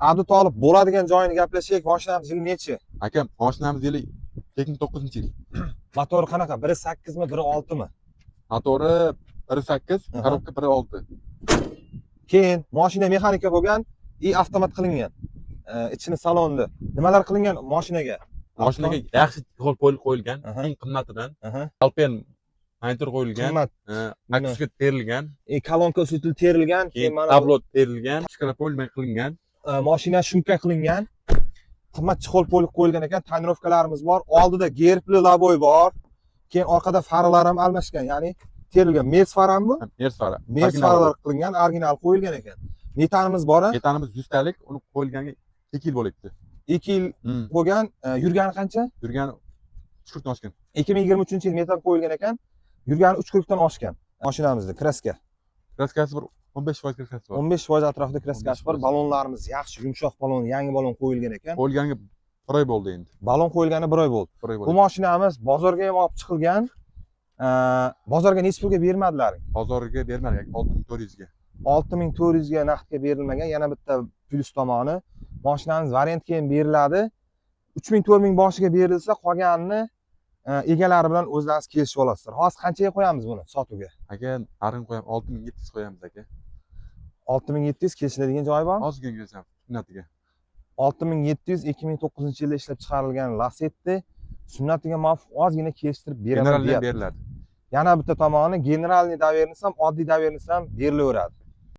Abdut olib bo'ladigan joyini gaplashaylik. Mashinamiz yili nechi? Aka, mashinamiz yili 2009-yil. Motori qanaqa? 1.8 mi, 1.6 mi? Motori 1.8, korobka 1.6. Keyin mashina mexanika bo'lgan, avtomat qilingan. Ichini salonni. Nimalar qilingan mashinaga? Mashinaga yaxshi chexol qo'yilgan, eng qimmatidan. Alpen monitor qo'yilgan, naksuga terilgan, kolonka ustiga terilgan, keyin mana tablot terilgan, shkapol qilingan. Mashina shumka qilingan. Qimmat chexol qo'yilgan ekan, tonirovkalarimiz bor. Oldida gerbli laboy bor. Keyin orqada farlar ham almashgan, ya'ni terilgan. Mers farammi? Mers fara. Mers faralar qilingan, original qo'yilgan ekan. Metanimiz bor. Metanimiz 100 talik, uni qo'yilganiga 2 yil bo'libdi. 2 yil bo'lgan. Yurgani qancha? Yurgani 3 kun oshgan. 2023-yil metan qo'yilgan ekan. Yurgani 3 dan oshgan. Mashinamizda kraska. Kraskasi bir 15% kraskasi bor. 15% atrofida kraskasi bor. Balonlarimiz yaxshi, yumshoq balon, yangi balon qo'yilgan ekan. Qo'yilganiga 1 oy bo'ldi endi. Balon qo'yilgani 1 oy bo'ldi. Bu mashinamiz bozorga ham olib chiqilgan. Bozorga necha pulga bermadilaring? Bozorga bermadik, 6400 ga. 6400 ga naqdga berilmagan. Yana bitta plyus tomoni. Mashinamiz variantga ham beriladi. 3000-4000 boshiga berilsa, qolganini egalari bilan o'zlaringiz kelishib olasizlar. Hozir qanchaga qo'yamiz buni sotuvga? Aka, narin qo'yamiz, 6700 qo'yamiz aka. 6700 kelishiladigan joyi bormi? Ozgina bersam, sunnatiga. 6700 2009-yilda ishlab chiqarilgan Lacetti sunnatiga muvofiq ozgina kelishtirib beraman deyapti. Beriladi. Yana bitta tomoni generalniy doverniz ham, oddiy doverniz ham berilaveradi.